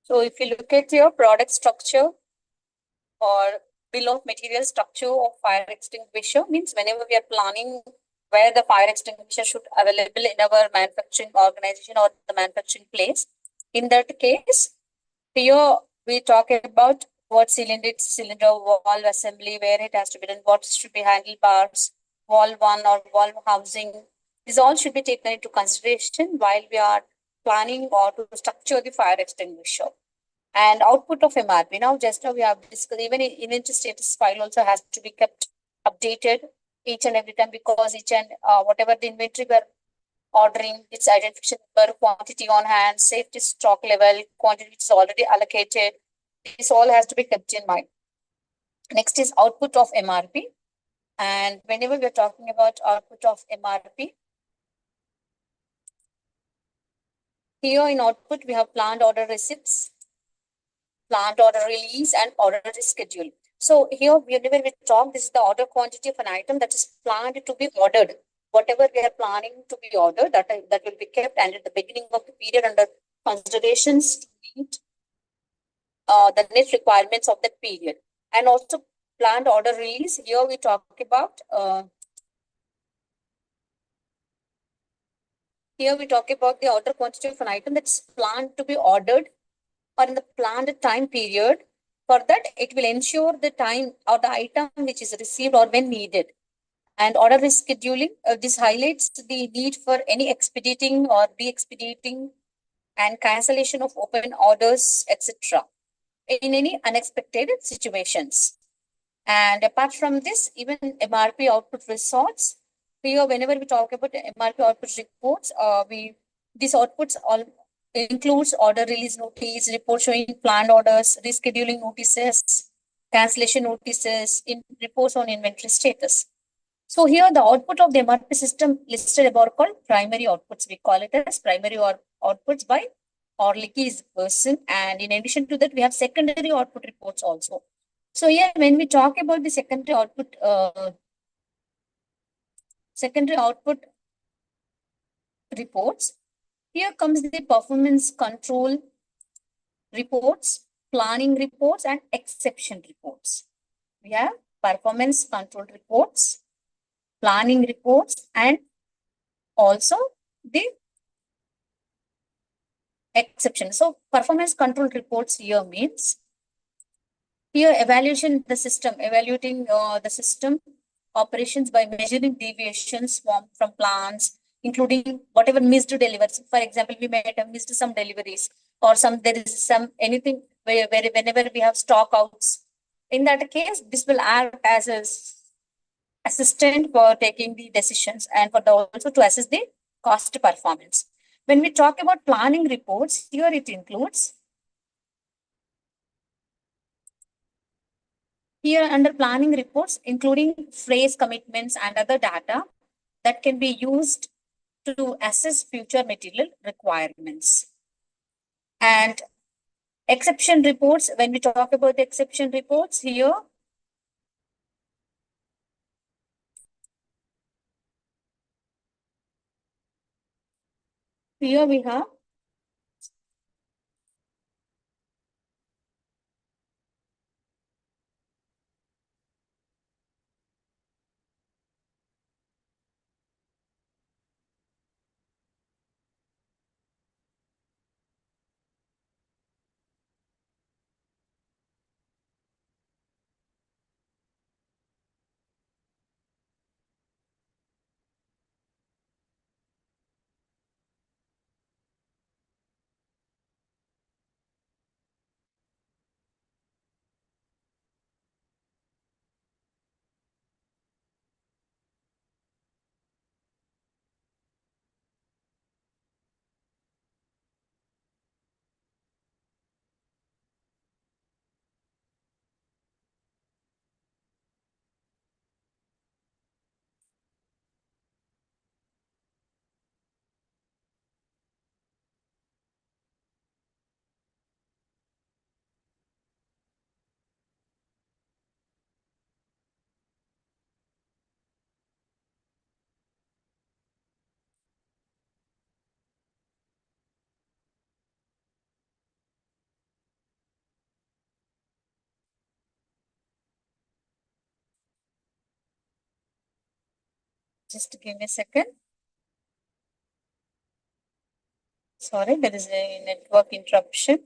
So if you look at your product structure or bill of material structure of fire extinguisher, means whenever we are planning where the fire extinguisher should available in our manufacturing organization or the manufacturing place. In that case, here we talk about what cylinder, valve assembly, where it has to be done, what should be handlebars, valve one or valve housing. These all should be taken into consideration while we are planning or to structure the fire extinguisher. And output of MRP. Now, just now we have discussed, even inventory status file also has to be kept updated each and every time, because each and whatever the inventory we're ordering, its identification per quantity on hand, safety stock level, quantity which is already allocated. This all has to be kept in mind. Next is output of MRP. And whenever we're talking about output of MRP, here in output, we have planned order receipts, planned order release, and order schedule. So here, whenever we talk, this is the order quantity of an item that is planned to be ordered. Whatever we are planning to be ordered, that will be kept, and at the beginning of the period under considerations to meet the net requirements of that period. And also planned order release. Here we talk about the order quantity of an item that's planned to be ordered or in the planned time period. For that, it will ensure the time or the item which is received or when needed. And order rescheduling, this highlights the need for any expediting or re-expediting and cancellation of open orders, etc. in any unexpected situations. And apart from this, even MRP output results. Here, whenever we talk about MRP output reports, these outputs all includes order release notice, report showing planned orders, rescheduling notices, cancellation notices, in reports on inventory status. So here the output of the MRP system listed above called primary outputs. We call it as primary or outputs by Orlicky's person. And in addition to that, we have secondary output reports also. So here, when we talk about the secondary output reports, here comes the performance control reports, planning reports, and exception reports. We have performance control reports, planning reports, and also the exception. So performance control reports here means here evaluating the system operations by measuring deviations from plans, including whatever missed deliveries. For example, we might have missed some deliveries or there is some anything where whenever we have stock outs. In that case, this will act as a assistant for taking the decisions and for also to assess the cost performance. When we talk about planning reports, here it includes here under planning reports, including phrase commitments and other data that can be used to assess future material requirements. And exception reports, when we talk about the exception reports here, we have Just give me a second. Sorry, there is a network interruption.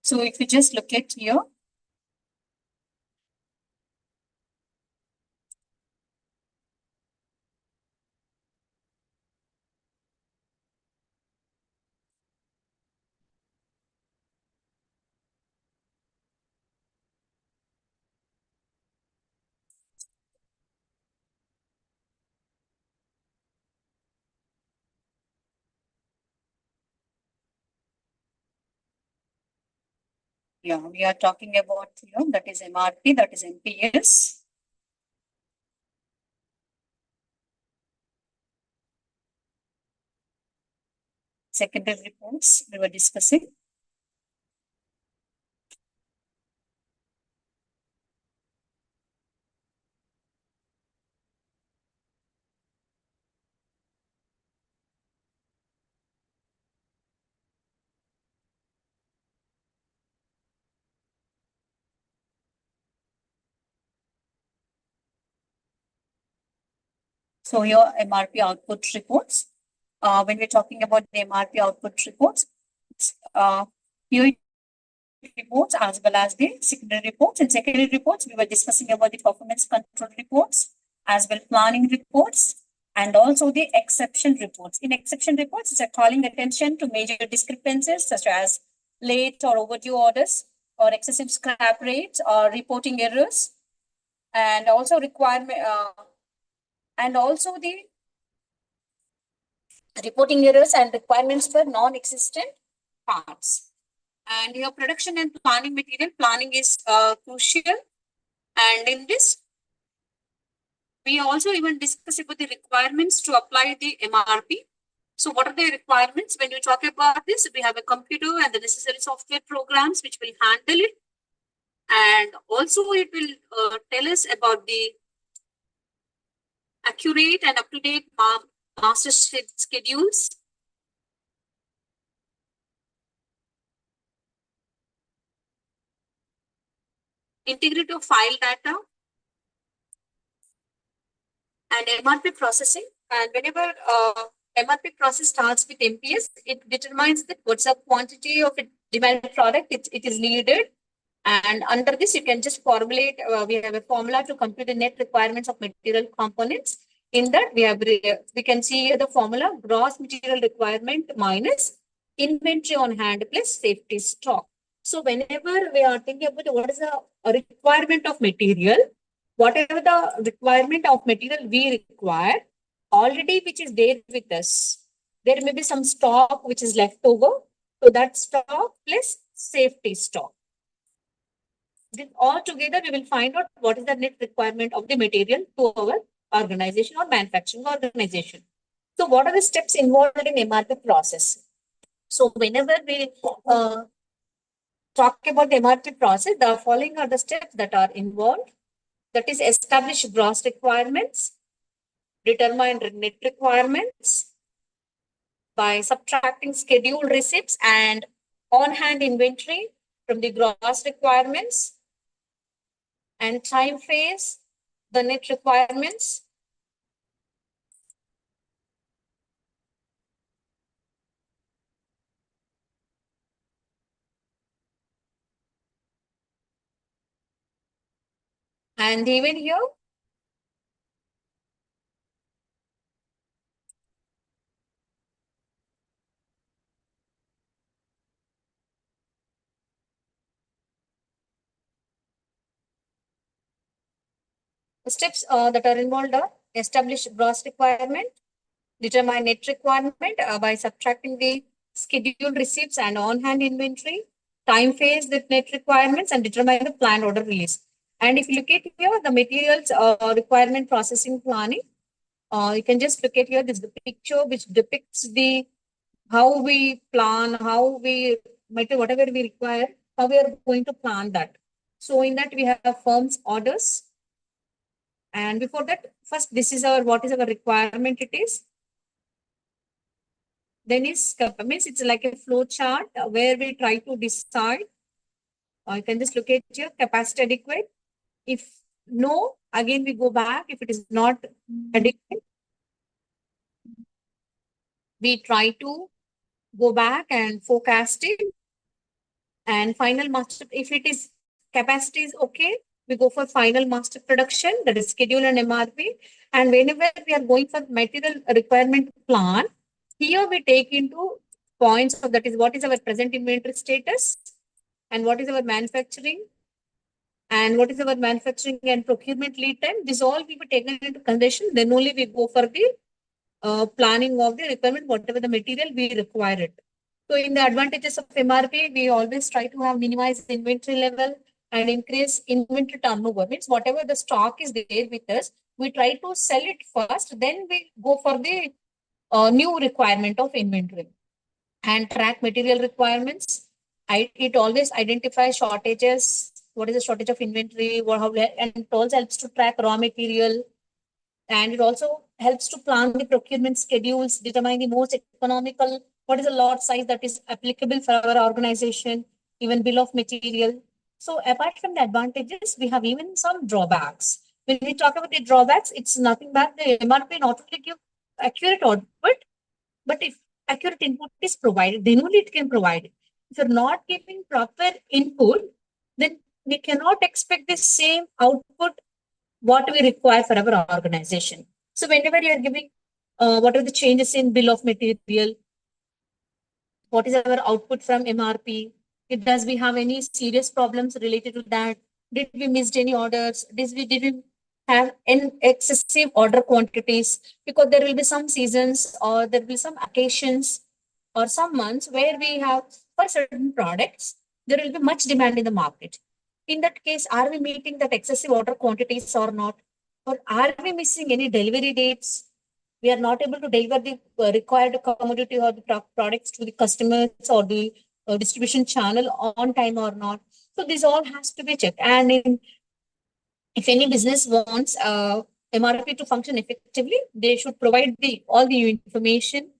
So if you just look at here, yeah, we are talking about here, that is MRP, that is MPS. Secondary reports we were discussing. So your MRP output reports. When we're talking about the MRP output reports, here reports as well as the secondary reports. In secondary reports, we were discussing about the performance control reports as well planning reports and also the exception reports. In exception reports, it's calling attention to major discrepancies such as late or overdue orders or excessive scrap rates or reporting errors and also requirement and also the reporting errors and requirements for non-existent parts. And your production and planning material planning is crucial. And in this, we also even discuss about the requirements to apply the MRP. So what are the requirements? When you talk about this, we have a computer and the necessary software programs which will handle it. And also it will tell us about the accurate and up-to-date master schedules. Integrity of file data and MRP processing. And whenever MRP process starts with MPS, it determines that what's the quantity of a demand product it is needed. And under this, you can just formulate, we have a formula to compute the net requirements of material components. In that, we can see the formula gross material requirement minus inventory on hand plus safety stock. So whenever we are thinking about what is the requirement of material, whatever the requirement of material we require, already which is there with us, there may be some stock which is left over. So that stock plus safety stock. Then all together, we will find out what is the net requirement of the material to our organization or manufacturing organization. So what are the steps involved in MRP process? So whenever we talk about the MRP process, the following are the steps that are involved. That is establish gross requirements, determine net requirements by subtracting scheduled receipts and on-hand inventory from the gross requirements, and time phase the net requirements. And even here, the steps that are involved are establish gross requirement, determine net requirement by subtracting the scheduled receipts and on-hand inventory, time phase the net requirements, and determine the planned order release. And if you look at here, the materials requirement processing planning, you can just look at here. This is the picture which depicts the how we plan, how we material whatever we require, how we are going to plan that. So in that we have firms orders, and before that, first this is our what is our requirement. It is then is means it's like a flow chart where we try to decide. You can just look at your capacity adequate. If no, again we go back. If it is not adequate, we try to go back and forecast it. And final master, if it is capacity is okay, we go for final master production, that is schedule and MRP. And whenever we are going for material requirement plan, here we take into points of that is what is our present inventory status and what is our manufacturing and what is our manufacturing and procurement lead time. This all will be taken into consideration. Then only we go for the planning of the requirement, whatever the material we require it. So in the advantages of MRP, we always try to have minimized inventory level and increase inventory turnover. Means whatever the stock is there with us, we try to sell it first, then we go for the new requirement of inventory and track material requirements. It always identifies shortages. What is the shortage of inventory? And it also helps to track raw material, and it also helps to plan the procurement schedules, determine the most economical, what is the lot size that is applicable for our organization, even bill of material. So apart from the advantages, we have even some drawbacks. When we talk about the drawbacks, it's nothing but the MRP not only give accurate output, but if accurate input is provided, then only it can provide it. If you're not giving proper input, then we cannot expect the same output what we require for our organization. So whenever you are giving what are the changes in bill of material, what is our output from MRP? Does we have any serious problems related to that? Did we missed any orders? Did we have an excessive order quantities? Because there will be some seasons or there will be some occasions or some months where we have for certain products, there will be much demand in the market. In that case, are we meeting that excessive order quantities or not? Or are we missing any delivery dates? We are not able to deliver the required commodity or the products to the customers or the distribution channel on time or not. So this all has to be checked. And if any business wants MRP to function effectively, they should provide the all the information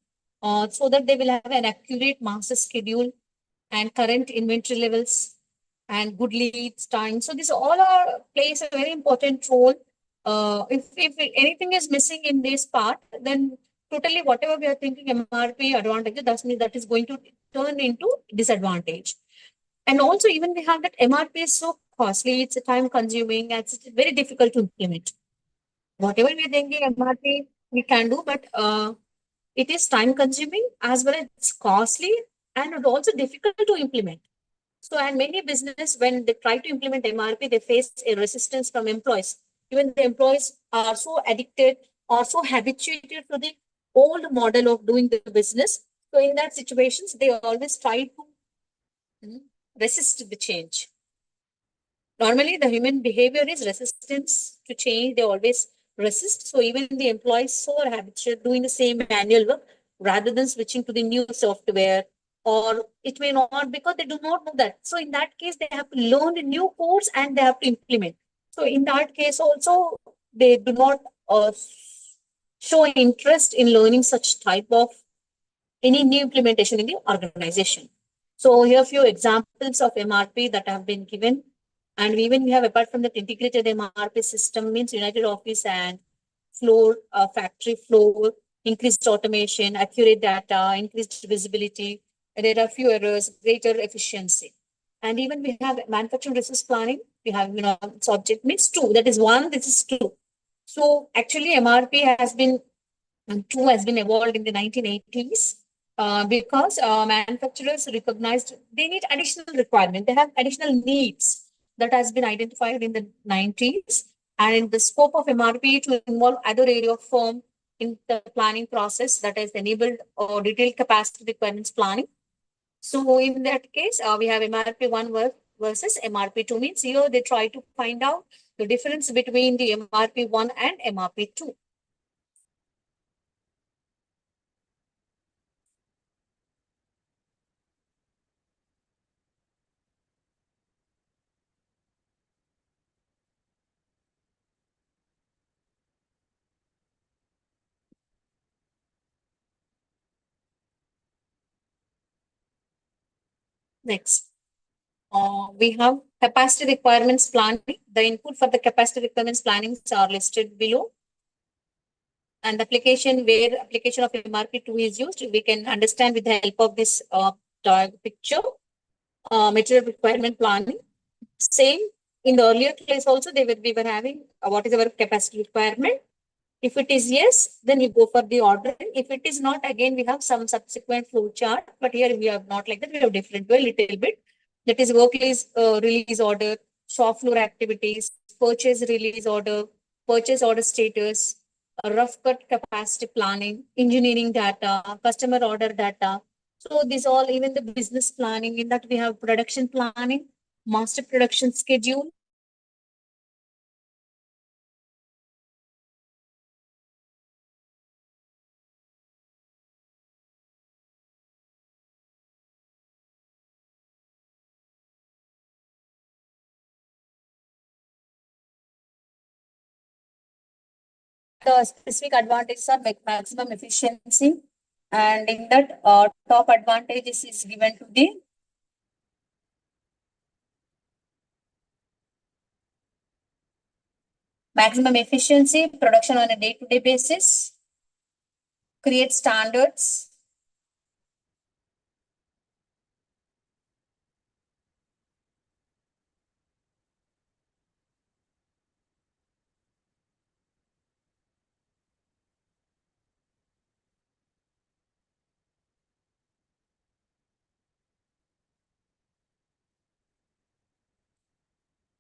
so that they will have an accurate master schedule and current inventory levels and good leads time. So this all are plays a very important role. If anything is missing in this part, then totally whatever we are thinking MRP advantage, that is going to turn into disadvantage. And also even we have that MRP is so costly, it's a time consuming, and it's very difficult to implement. Whatever we're thinking MRP we can do, but it is time consuming as well as it's costly and it also difficult to implement. So, and many business, when they try to implement MRP, they face a resistance from employees. Even the employees are so addicted or so habituated to the old model of doing the business. So, in that situations, they always try to resist the change. Normally, the human behavior is resistance to change. They always resist. So, even the employees so are habituated doing the same manual work rather than switching to the new software, or it may not because they do not know that. So in that case, they have to learn a new course and they have to implement. So in that case also, they do not show interest in learning such type of any new implementation in the organization. So here are a few examples of MRP that have been given. And even we have, apart from that integrated MRP system, means United Office and floor, factory floor, increased automation, accurate data, increased visibility. And there are few errors, greater efficiency. And even we have manufacturing resource planning. We have, subject means two. That is one, this is two. So actually MRP has been, two has been evolved in the 1980s, because manufacturers recognized they need additional requirement. They have additional needs that has been identified in the 90s. And in the scope of MRP to involve other area of firm in the planning process that has enabled detailed capacity requirements planning. So in that case, we have MRP one versus MRP two, means here they try to find out the difference between the MRP one and MRP two. Next, we have capacity requirements planning. The input for the capacity requirements planning are listed below. And the application where application of MRP2 is used, we can understand with the help of this picture, material requirement planning. Same in the earlier case also, we were having what is our capacity requirement. If it is yes, then you go for the order. If it is not, again, we have some subsequent flow chart, but here we have not like that. We have different way, little bit. That is work release order, shop floor activities, purchase release order, purchase order status, rough cut capacity planning, engineering data, customer order data. So these all, even the business planning, in that we have production planning, master production schedule, the specific advantages are like maximum efficiency, and in that top advantages is given to the maximum efficiency, production on a day-to-day basis, create standards,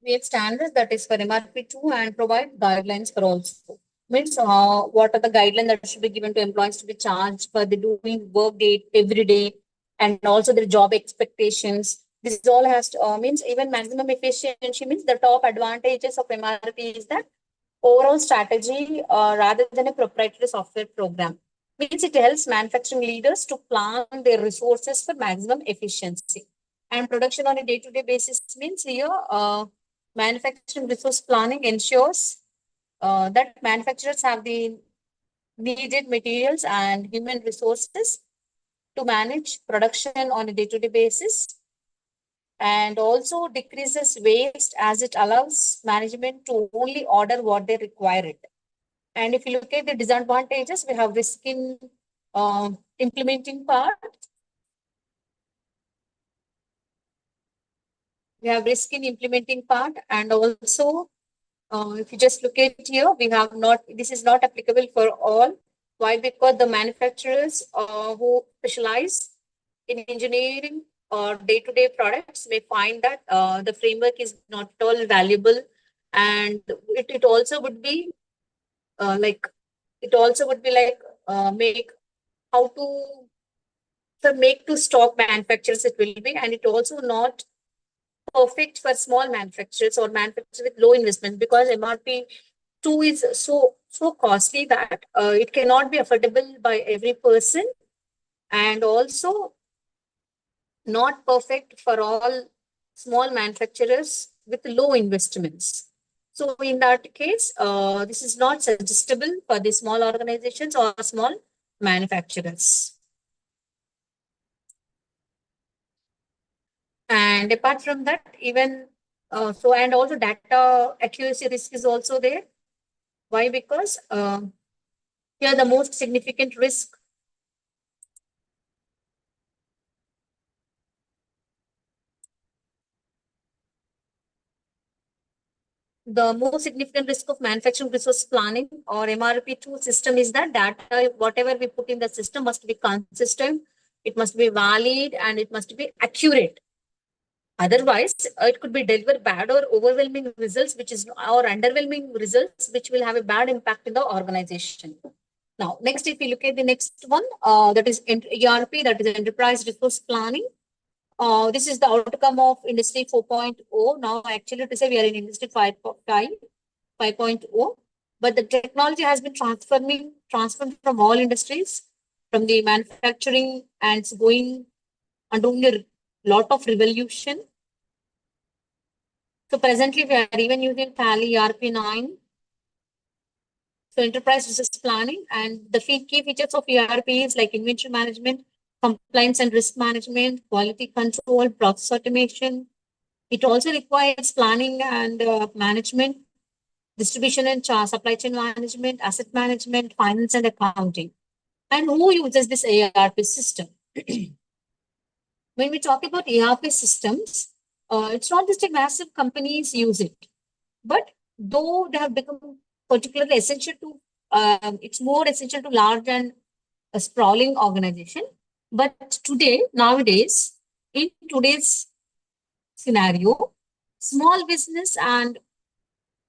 create standards that is for MRP2 and provide guidelines for also. Means what are the guidelines that should be given to employees to be charged for the doing work date every day, and also their job expectations. This all has to, means even maximum efficiency, means the top advantages of MRP is that overall strategy rather than a proprietary software program. Means it helps manufacturing leaders to plan their resources for maximum efficiency. And production on a day-to-day basis means here manufacturing resource planning ensures that manufacturers have the needed materials and human resources to manage production on a day-to-day basis, and also decreases waste as it allows management to only order what they require it. And if you look at the disadvantages, we have risk in implementing part. We have risk in implementing part, and also if you just look at here, we have not. This is not applicable for all. Why? Because the manufacturers who specialize in engineering or day-to-day products may find that the framework is not at all valuable, and it also would be like it also would be like make how to the make to stock manufacturers it will be, and it also not perfect for small manufacturers or manufacturers with low investment, because MRP two is so costly that it cannot be affordable by every person, and also not perfect for all small manufacturers with low investments. So in that case, this is not suggestible for the small organizations or small manufacturers. And apart from that, even and also data accuracy risk is also there. Why? Because here the most significant risk The most significant risk of manufacturing resource planning or MRP2 system is that data, whatever we put in the system must be consistent, it must be valid, and it must be accurate. Otherwise, it could be deliver bad or overwhelming results, which is or underwhelming results, which will have a bad impact in the organization. Now, next, if you look at the next one, that is ERP, that is Enterprise Resource Planning. This is the outcome of Industry 4.0. Now, actually, to say we are in Industry 5.0, but the technology has been transformed from all industries, from the manufacturing, and it's going undergoing a lot of revolution. So presently, we are even using Tally ERP9. So enterprise resource planning, and the key features of ERP is like inventory management, compliance and risk management, quality control, process automation. It also requires planning and management, distribution and supply chain management, asset management, finance and accounting. And who uses this ERP system? When we talk about ERP systems, it's not just a massive companies use it, but though they have become particularly essential to, it's more essential to large and a sprawling organization. But today, nowadays, in today's scenario, small business and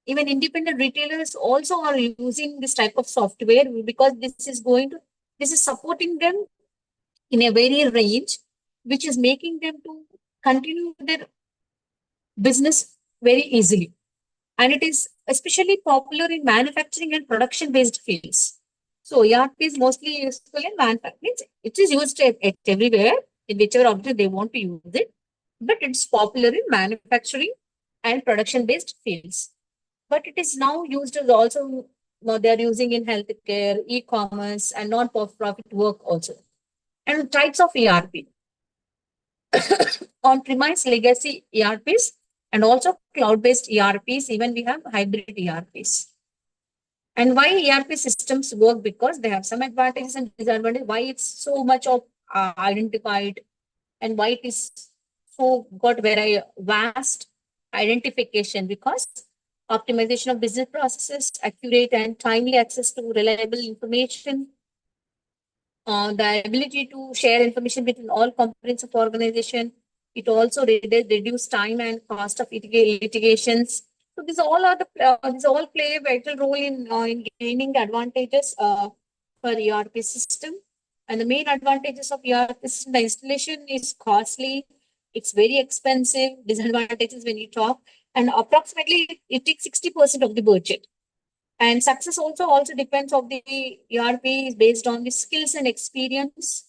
even independent retailers also are using this type of software because this is supporting them in a very range, which is making them to continue their business very easily. And it is especially popular in manufacturing and production based fields. So ERP is mostly useful in manufacturing. It is used at everywhere in whichever object they want to use it, but it's popular in manufacturing and production based fields. But it is now used as also, now they are using in healthcare, e-commerce, and non-profit work also. And types of ERP: on-premise legacy ERPs, and also cloud-based ERPs. Even we have hybrid ERPs. And why ERP systems work? Because they have some advantages and disadvantages. Why it's so much of identified, and why it is so got very vast identification? Because optimization of business processes, accurate and timely access to reliable information, the ability to share information between all components of organization. It also reduce time and cost of litigations. So these all play a vital role in gaining advantages for ERP system. And the main advantages of ERP system: the installation is costly, it's very expensive. Disadvantages when you talk, and approximately it takes 60% of the budget. And success also depends on the ERP is based on the skills and experience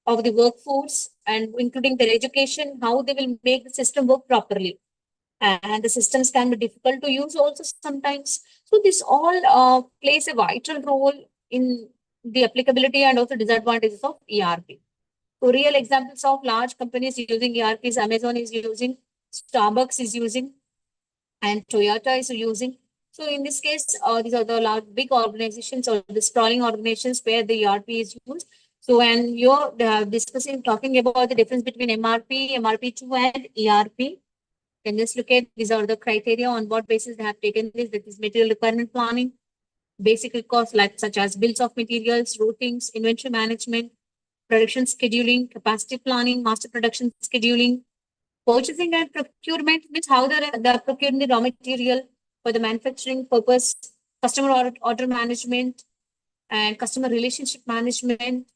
of the workforce, and including their education, how they will make the system work properly. And the systems can be difficult to use also sometimes. So this all plays a vital role in the applicability and also disadvantages of ERP. So real examples of large companies using ERPs: Amazon is using, Starbucks is using, and Toyota is using. So in this case, these are the large, big organizations or the sprawling organizations where the ERP is used. So, and you're discussing, talking about the difference between MRP, MRP2, and ERP. Then just look at, these are the criteria on what basis they have taken this. That is material requirement planning, basic costs like such as bills of materials, routings, inventory management, production scheduling, capacity planning, master production scheduling. Purchasing and procurement means how they're procuring the raw material for the manufacturing purpose. Customer order management and customer relationship management.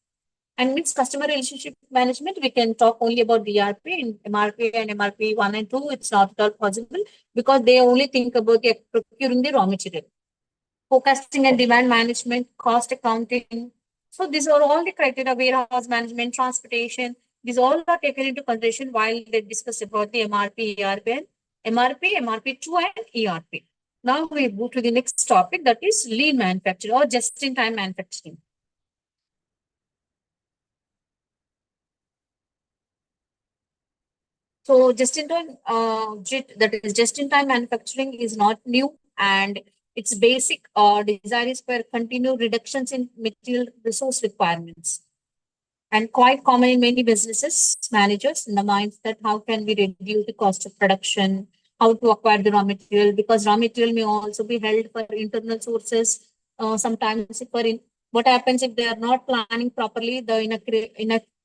And means customer relationship management, we can talk only about the ERP. In MRP and MRP 1 and 2, it's not at all possible because they only think about the procuring the raw material. Forecasting and demand management, cost accounting. So these are all the criteria: warehouse management, transportation. These all are taken into consideration while they discuss about the MRP, ERP, and MRP, MRP2, and ERP. Now we move to the next topic, that is lean manufacturing or just-in-time manufacturing. So just-in-time, that is just-in-time manufacturing is not new, and its basic desire is for continued reductions in material resource requirements, and quite common in many businesses. Managers in the minds that how can we reduce the cost of production, how to acquire the raw material, because raw material may also be held for internal sources. Sometimes for what happens if they are not planning properly, the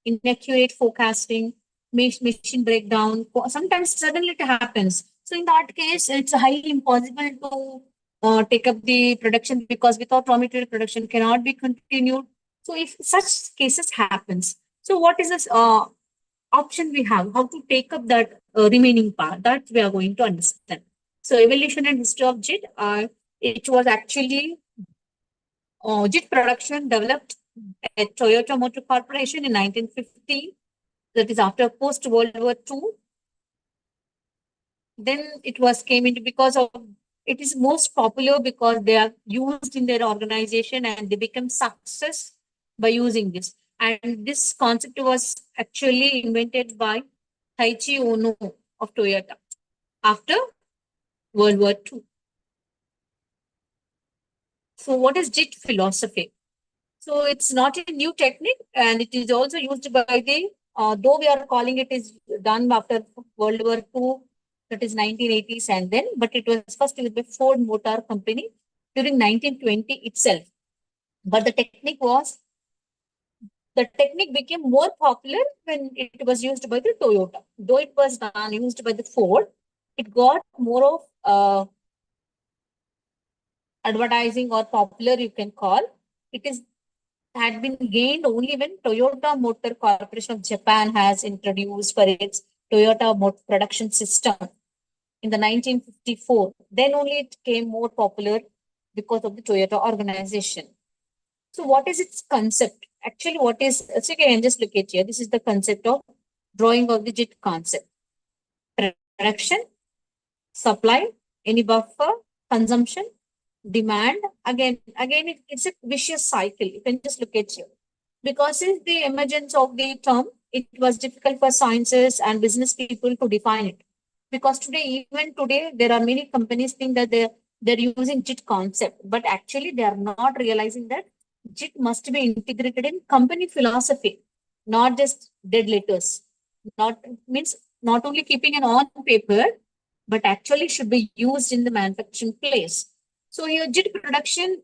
inaccurate forecasting, machine breakdown, sometimes suddenly it happens. So in that case, it's highly impossible to take up the production, because without raw material, production cannot be continued. So if such cases happens, so what is this option we have, how to take up that remaining part, that we are going to understand. So evolution and history of JIT, it was actually JIT production developed at Toyota Motor Corporation in 1950. That is after post World War II. Then it was came into, because of it is most popular because they are used in their organization and they become success by using this. And this concept was actually invented by Taichi Ono of Toyota after World War II. So what is JIT philosophy? So it's not a new technique, and it is also used by the, though we are calling it is done after World War II, that is 1980s and then, but it was first used by Ford Motor Company during 1920 itself. But the technique became more popular when it was used by the Toyota. Though it was done, used by the Ford, it got more of advertising or popular, you can call. It is had been gained only when Toyota Motor Corporation of Japan has introduced for its Toyota motor production system in the 1954. Then only it came more popular because of the Toyota organization. So what is its concept? Actually, what is, so you can just look at here. This is the concept of drawing of the JIT concept. Production, supply, any buffer, consumption, demand. Again, it's a vicious cycle. You can just look at here. Because since the emergence of the term, it was difficult for scientists and business people to define it. Because even today, there are many companies think that they're using JIT concept, but actually they are not realizing that JIT must be integrated in company philosophy, not just dead letters. Not means not only keeping it on paper, but actually should be used in the manufacturing place. So your JIT production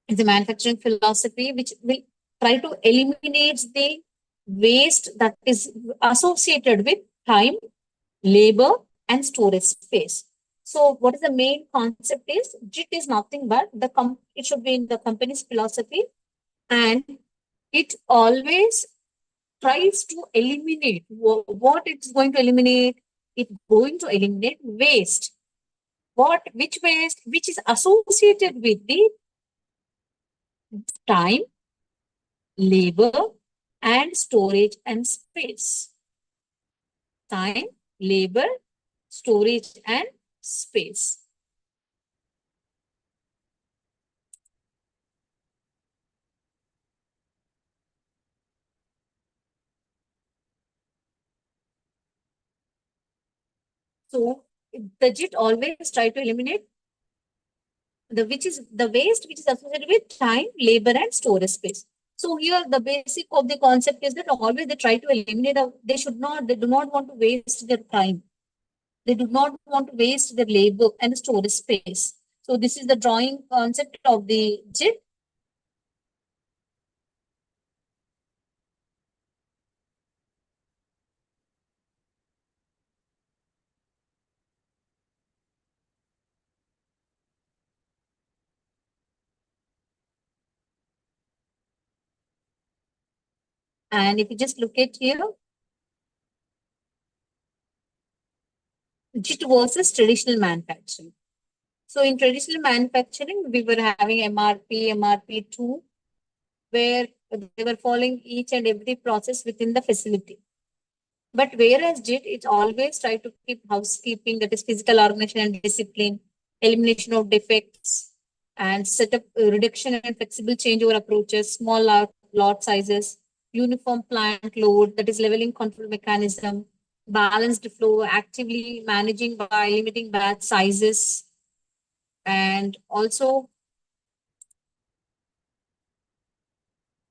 is a manufacturing philosophy which will try to eliminate the waste that is associated with time, labor, and storage space. So what is the main concept is JIT is nothing but it should be in the company's philosophy, and it always tries to eliminate what it's going to eliminate. It's going to eliminate waste. Which waste? Which is associated with the time, labor, and storage and space. Time, labor, storage, and space. So the JIT always try to eliminate the waste which is associated with time, labor, and storage space. So here the basic of the concept is that always they try to eliminate. They do not want to waste their time. They do not want to waste their labor and storage space. So this is the drawing concept of the JIT. And if you just look at here, JIT versus traditional manufacturing. So in traditional manufacturing, we were having MRP, MRP2, where they were following each and every process within the facility. But whereas JIT, it always try to keep housekeeping, that is physical organization and discipline, elimination of defects, and set up reduction and flexible changeover approaches, small lot sizes, uniform plant load, that is leveling control mechanism, balanced flow, actively managing by limiting batch sizes, and also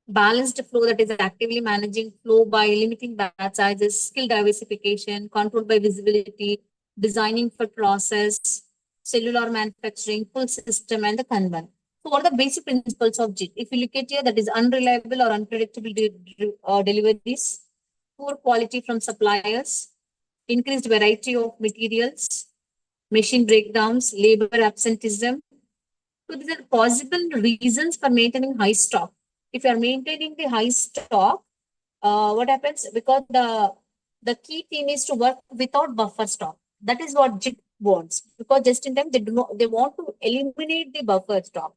balanced flow, that is actively managing flow by limiting batch sizes, skill diversification, controlled by visibility, designing for process, cellular manufacturing, full system, and the Kanban. So what are the basic principles of JIT? If you look at here, that is unreliable or unpredictable deliveries, poor quality from suppliers, increased variety of materials, machine breakdowns, labor absenteeism. So these are possible reasons for maintaining high stock. If you are maintaining the high stock, what happens? Because the key thing is to work without buffer stock. That is what JIT wants. Because just in time they want to eliminate the buffer stock,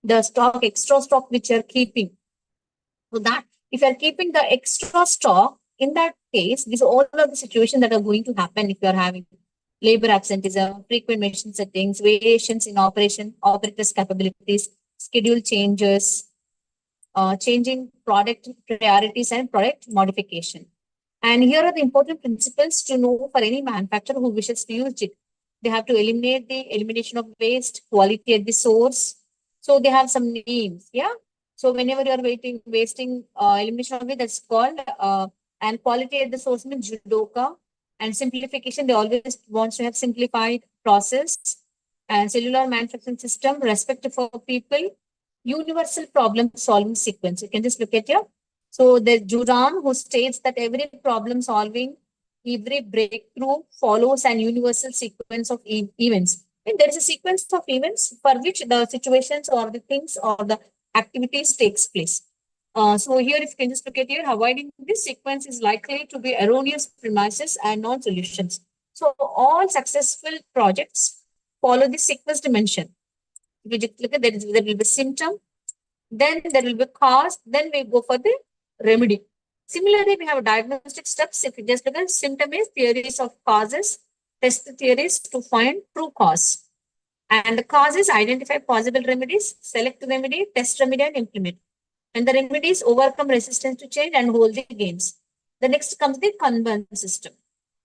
the stock, extra stock which you are keeping. So that if you are keeping the extra stock, in that case, these are all of the situations that are going to happen if you are having labor absenteeism, frequent machine settings, variations in operators' capabilities, schedule changes, changing product priorities and product modification. And here are the important principles to know for any manufacturer who wishes to use it. They have to eliminate the elimination of waste, quality at the source. So they have some names, yeah. So whenever you are wasting elimination of waste, that's called and quality at the source means judoka. And simplification, they always want to have simplified process and cellular manufacturing system, respect for people, universal problem solving sequence. You can just look at here. So the Juran who states that every problem solving, every breakthrough follows an universal sequence of events. And there is a sequence of events for which the situations or the things or the activities takes place. So here, if you can just look at here, avoiding this sequence is likely to be erroneous premises and non-solutions. So all successful projects follow the sequence dimension. If you just look at there will be symptom, then there will be cause, then we go for the remedy. Similarly, we have diagnostic steps. If you just look at symptom is theories of causes, test the theories to find true cause. And the causes identify possible remedies, select the remedy, test remedy, and implement. And the remedies overcome resistance to change and hold the gains. The next comes the Kanban system.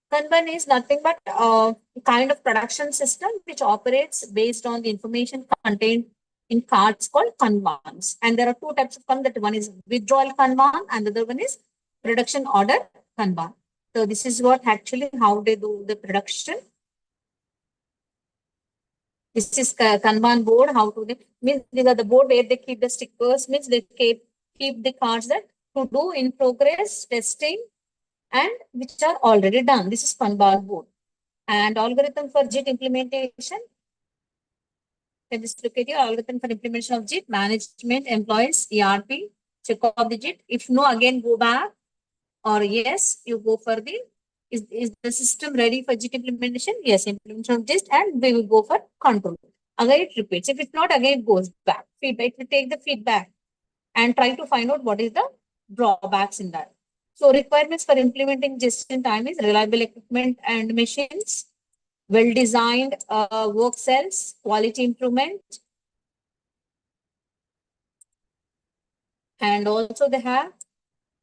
Kanban is nothing but a kind of production system which operates based on the information contained in cards called Kanbans. And there are two types of Kanban. That one is withdrawal Kanban and the other one is production order Kanban. So this is what actually how they do the production. This is Kanban board. How to they means these are the board where they keep the stickers. Means they keep the cards that to do in progress testing and which are already done. This is Kanban board. And algorithm for JIT implementation. Can just look at your algorithm for implementation of JIT, management, employees, ERP, check off the JIT. If no, again go back, or yes, you go for the, is the system ready for JIT implementation? Yes, implementation of JIT, and we will go for control. Again, it repeats. If it's not, again, it goes back. Feedback, we take the feedback and try to find out what is the drawbacks in that. So requirements for implementing just in time is reliable equipment and machines, well-designed work cells, quality improvement, and also they have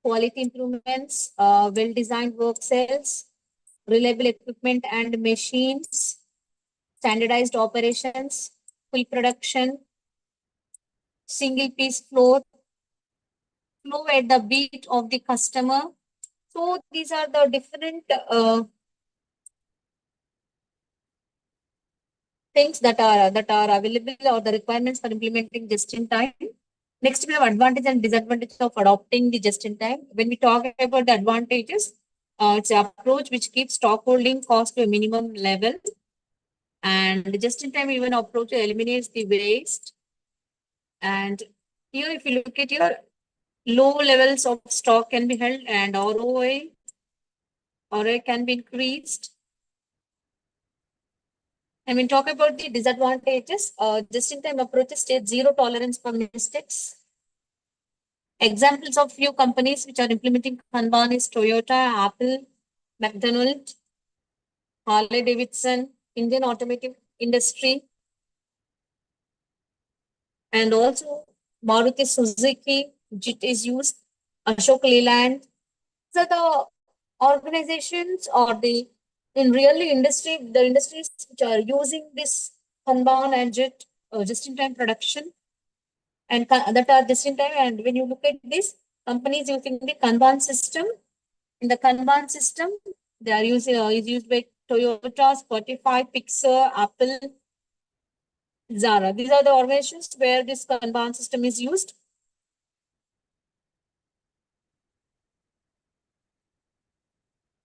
quality improvements, well-designed work cells, reliable equipment and machines, standardized operations, full production, single piece flow at the beat of the customer. So these are the different things that are available or the requirements for implementing just in time. Next, we have advantage and disadvantage of adopting the just in time. When we talk about the advantages, it's an approach which keeps stock holding cost to a minimum level, and the just in time even approach eliminates the waste. And here, if you look at your low levels of stock can be held and ROI can be increased. And when talk about the disadvantages, just-in-time approaches state zero tolerance for mistakes. Examples of few companies which are implementing Kanban is Toyota, Apple, McDonald's, Harley Davidson, Indian automotive industry, and also Maruti Suzuki, JIT is used, Ashok Leyland. So the organizations or the in really industry, the industries which are using this Kanban and JIT just-in-time production and that are just-in-time. And when you look at this, companies using the Kanban system, in the Kanban system, they are using is used by Toyota, Spotify, Pixar, Apple, Zara. These are the organizations where this Kanban system is used.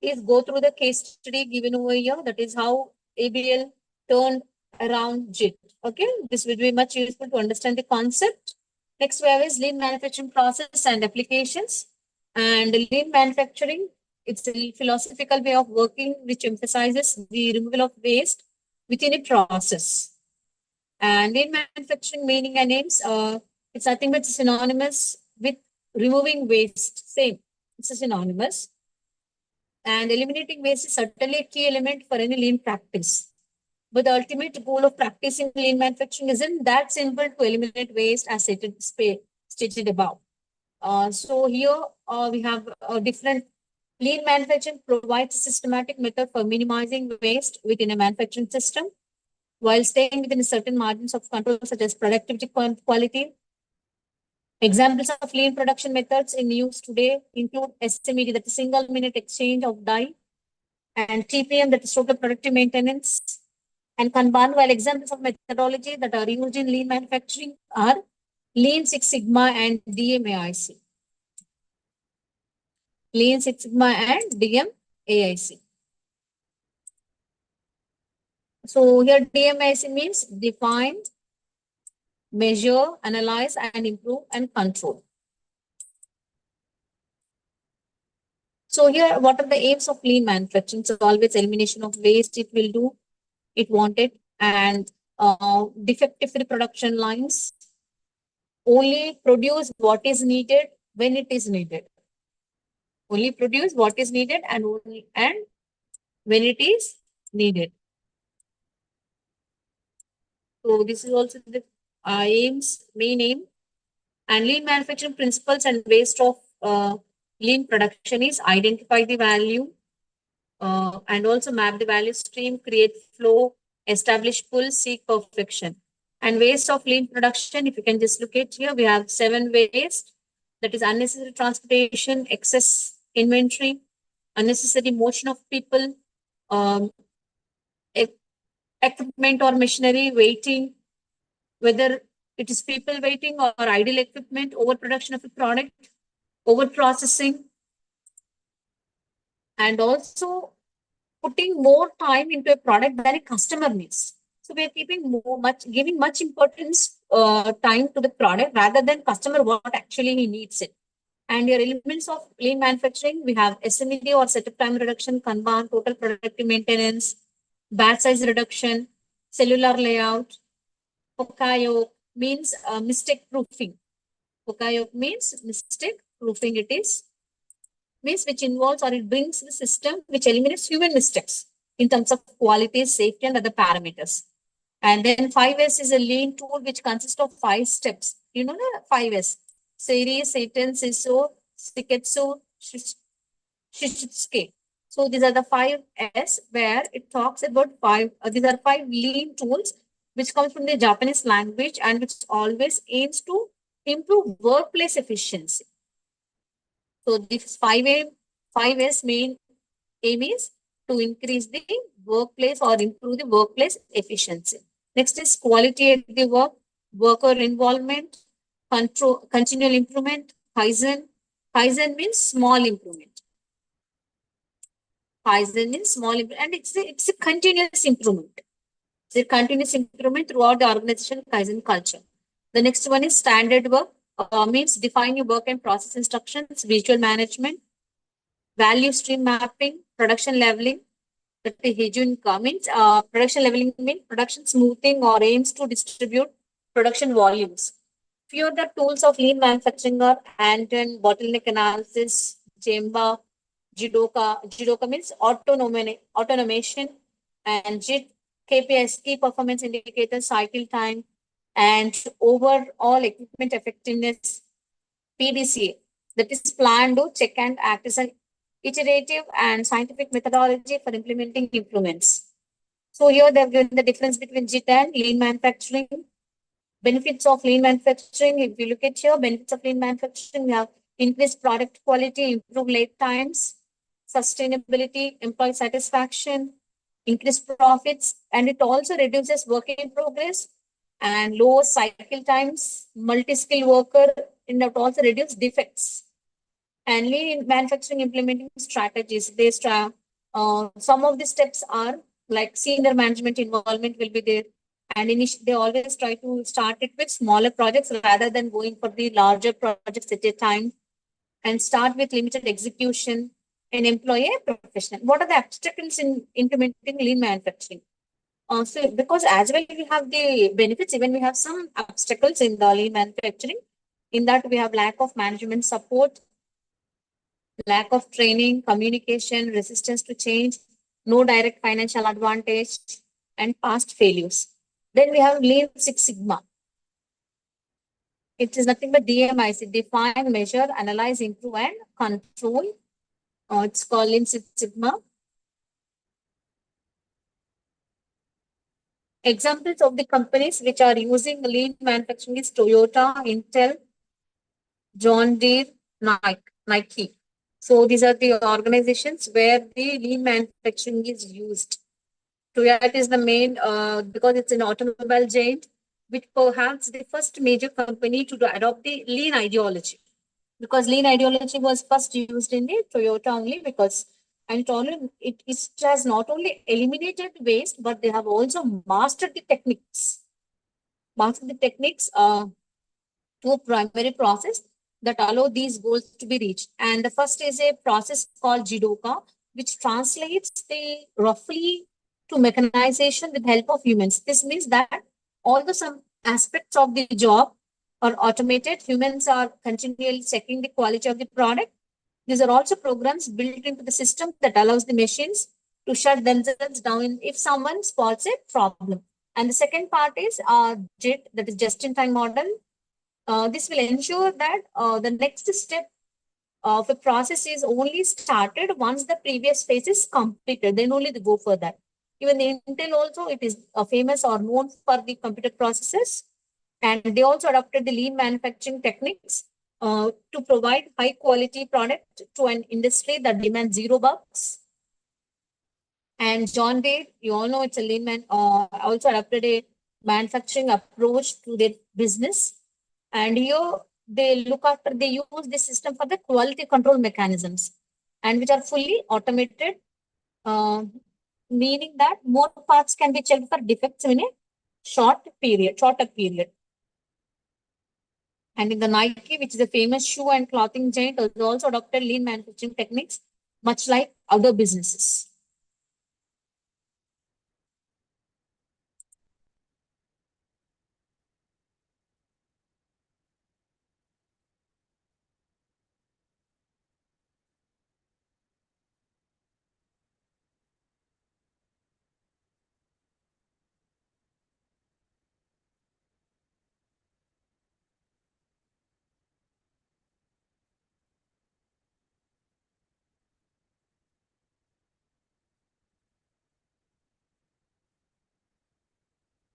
Please go through the case study given over here. That is how ABL turned around JIT. Okay, this will be much useful to understand the concept. Next we have is lean manufacturing process and applications. And lean manufacturing, it's a philosophical way of working which emphasizes the removal of waste within a process. And lean manufacturing meaning and aims, it's nothing but synonymous with removing waste. Same, it's a synonymous. And eliminating waste is certainly a key element for any lean practice. But the ultimate goal of practicing lean manufacturing isn't that simple to eliminate waste as stated above. So here we have a different lean manufacturing provides a systematic method for minimizing waste within a manufacturing system while staying within certain margins of control such as productivity quality. Examples of lean production methods in use today include SMED, that is single minute exchange of die, and TPM, that is total productive maintenance, and Kanban. While examples of methodology that are used in lean manufacturing are Lean Six Sigma and DMAIC. Lean Six Sigma and DMAIC. So here DMAIC means define, measure, analyze, and improve and control. So here, what are the aims of lean manufacturing? So always elimination of waste it will do, it wanted, and defective free production lines. Only produce what is needed when it is needed. Only produce what is needed and when it is needed. So this is also the aims, main aim. And lean manufacturing principles and waste of lean production is identify the value and also map the value stream, create flow, establish pull, seek perfection. And waste of lean production, if you can just look at here, we have 7 waste. That is unnecessary transportation, excess inventory, unnecessary motion of people, equipment or machinery waiting, whether it is people waiting or idle equipment, overproduction of a product, over processing, and also putting more time into a product than a customer needs. So we are giving much importance time to the product rather than customer what actually he needs it. And your elements of lean manufacturing, we have SMED or setup time reduction, Kanban, total productive maintenance, batch size reduction, cellular layout. Pokayo means mistake proofing. Pokayo means mistake proofing. It is means which involves or it brings the system which eliminates human mistakes in terms of quality, safety, and other parameters. And then 5S is a lean tool which consists of 5 steps. You know the 5S. Series, Satan, Siso, Siketsu, Shishitsuke. So these are the 5S where it talks about these are 5 lean tools which comes from the Japanese language and which always aims to improve workplace efficiency. So this 5S main aim is to increase the workplace or improve the workplace efficiency. Next is quality at the work, worker involvement, continual improvement, Kaizen. Kaizen means small improvement. Kaizen means small improvement, and it's a continuous improvement. It's a continuous improvement throughout the organization Kaizen culture. The next one is standard work, means define your work and process instructions, visual management, value stream mapping, production leveling. That the Hejun means production leveling means production smoothing or aims to distribute production volumes. Few of the tools of lean manufacturing are Anton, bottleneck analysis, Jemba, Jidoka means automation, and JIT, KPIs, key performance indicators, cycle time, and overall equipment effectiveness, PDCA, that is plan, do, check, and act as an iterative and scientific methodology for implementing improvements. So here they have given the difference between JIT and lean manufacturing. Benefits of lean manufacturing, if you look at here, benefits of lean manufacturing, we have increased product quality, improved lead times, sustainability, employee satisfaction, increase profits, and it also reduces work in progress and lower cycle times, multi-skill worker, and it also reduce defects. And lean manufacturing implementing strategies. Some of the steps are like senior management involvement will be there, and they always try to start it with smaller projects rather than going for the larger projects at a time, and start with limited execution and employ a professional. What are the obstacles in implementing lean manufacturing? So because as well we have the benefits, even we have some obstacles in the lean manufacturing. In that we have lack of management support, lack of training, communication, resistance to change, no direct financial advantage, and past failures. Then we have Lean Six Sigma. It is nothing but DMIC, define, measure, analyze, improve, and control. It's called Lean Six Sigma. Examples of the companies which are using lean manufacturing is Toyota, Intel, John Deere, Nike. So these are the organizations where the lean manufacturing is used. Toyota is the main because it's an automobile giant, which perhaps the first major company to adopt the lean ideology. Because lean ideology was first used in the Toyota only because, and it has not only eliminated waste, but they have also mastered the techniques. Mastered the techniques to a primary process that allow these goals to be reached. And the first is a process called Jidoka, which translates the roughly to mechanization with help of humans. This means that although some aspects of the job are automated, humans are continually checking the quality of the product. These are also programs built into the system that allows the machines to shut themselves down if someone spots a problem. And the second part is JIT, that is just-in-time model. This will ensure that the next step of a process is only started once the previous phase is completed. Then only they go for that. Even the Intel also, it is famous or known for the computer processes. And they also adopted the lean manufacturing techniques to provide high quality product to an industry that demands zero bugs. And John Deere, you all know it's a lean man, also adopted a manufacturing approach to their business. And here they use this system for the quality control mechanisms and which are fully automated, uh, meaning that more parts can be checked for defects in a shorter period. And in the Nike, which is a famous shoe and clothing giant, has also adopted lean manufacturing techniques, much like other businesses.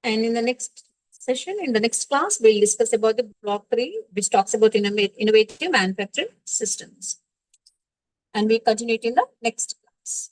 And in the next session, in the next class, we'll discuss about the block 3, which talks about innovative manufacturing systems. And we continue it in the next class.